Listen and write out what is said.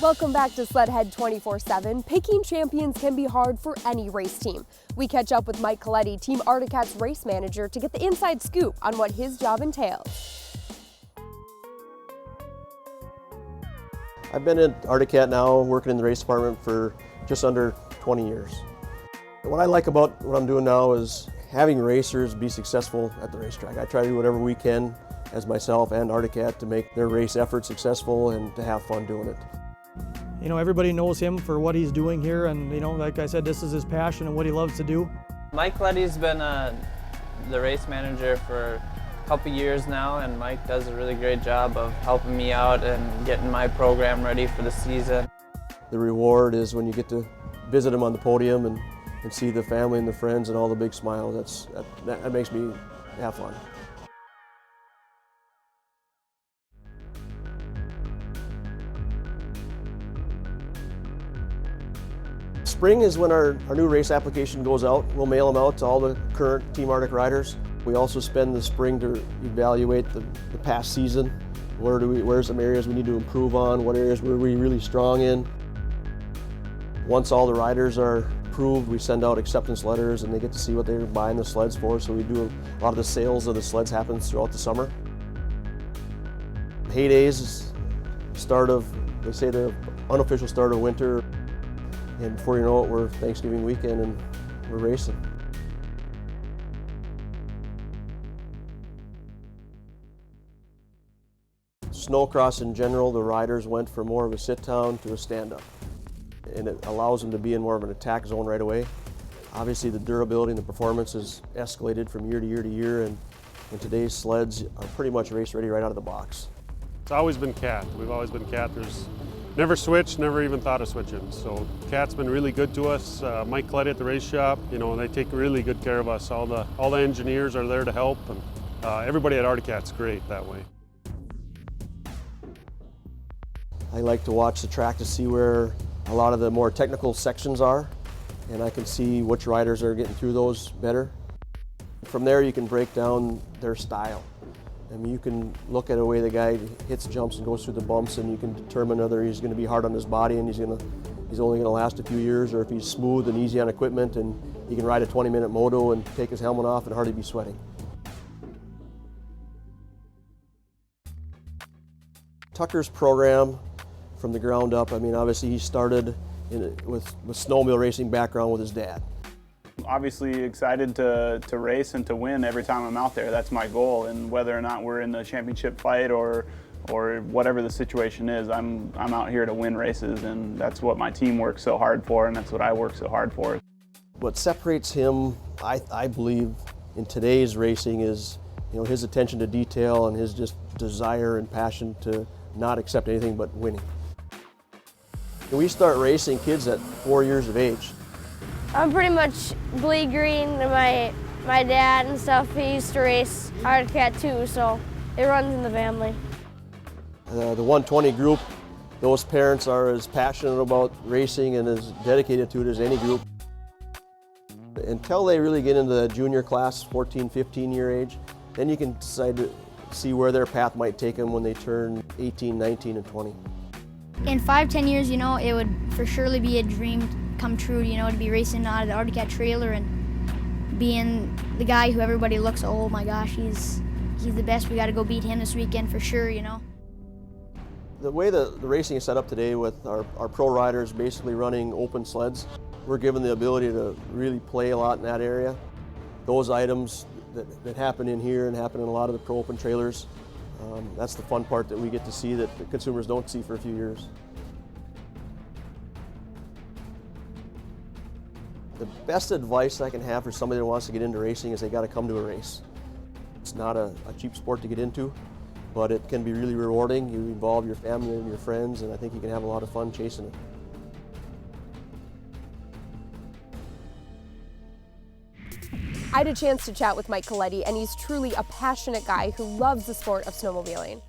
Welcome back to Sledhead 24/7. Picking champions can be hard for any race team. We catch up with Mike Kloety, Team Arctic Cat's race manager, to get the inside scoop on what his job entails. I've been at Arctic Cat now, working in the race department for just under 20 years. What I like about what I'm doing now is having racers be successful at the racetrack. I try to do whatever we can as myself and Arctic Cat to make their race effort successful and to have fun doing it. You know, everybody knows him for what he's doing here, and you know, like I said, this is his passion and what he loves to do. Mike Kloety's been the race manager for a couple years now, and Mike does a really great job of helping me out and getting my program ready for the season. The reward is when you get to visit him on the podium and see the family and the friends and all the big smiles. That makes me have fun. Spring is when our new race application goes out. We'll mail them out to all the current Team Arctic riders. We also spend the spring to evaluate the past season. Where's some areas we need to improve on? What areas were we really strong in? Once all the riders are approved, we send out acceptance letters and they get to see what they're buying the sleds for. So we do a lot of the sales of the sleds happens throughout the summer. Hay days is they say the unofficial start of winter. And before you know it, we're Thanksgiving weekend and we're racing. Snowcross in general, the riders went from more of a sit-down to a stand-up. And it allows them to be in more of an attack zone right away. Obviously the durability and the performance has escalated from year to year to year, and today's sleds are pretty much race ready right out of the box. It's always been Cat. We've always been Cat. There's never switched, never even thought of switching. So Cat's been really good to us. Mike Kloety at the race shop, you know, they take really good care of us. All the engineers are there to help, and everybody at Arctic Cat's great that way. I like to watch the track to see where a lot of the more technical sections are, and I can see which riders are getting through those better. From there you can break down their style. I mean, you can look at the way the guy hits jumps and goes through the bumps, and you can determine whether he's going to be hard on his body and he's only going to last a few years, or if he's smooth and easy on equipment and he can ride a 20-minute moto and take his helmet off and hardly be sweating. Tucker's program from the ground up, I mean, obviously he started with snowmobile racing background with his dad. Obviously excited to race and to win every time I'm out there. That's my goal, and whether or not we're in the championship fight or whatever the situation is, I'm out here to win races, and that's what my team works so hard for, and that's what I work so hard for. What separates him, I believe, in today's racing is, you know, his attention to detail and his just desire and passion to not accept anything but winning. We start racing kids at 4 years of age. I'm pretty much bleed green, and my dad and stuff, he used to race Arctic Cat too, so it runs in the family. The 120 group, those parents are as passionate about racing and as dedicated to it as any group. Until they really get into the junior class, 14, 15 year age, then you can decide to see where their path might take them when they turn 18, 19, and 20. In 5-10 years, you know, it would for surely be a dream come true, you know, to be racing out of the Arctic Cat trailer and being the guy who everybody looks, oh my gosh, he's the best, we got to go beat him this weekend for sure, you know. The way the racing is set up today with our pro riders basically running open sleds, we're given the ability to really play a lot in that area. Those items that happen in here and happen in a lot of the pro open trailers, that's the fun part that we get to see that the consumers don't see for a few years. The best advice I can have for somebody that wants to get into racing is they got to come to a race. It's not a cheap sport to get into, but it can be really rewarding. You involve your family and your friends, and I think you can have a lot of fun chasing it. I had a chance to chat with Mike Kloety, and he's truly a passionate guy who loves the sport of snowmobiling.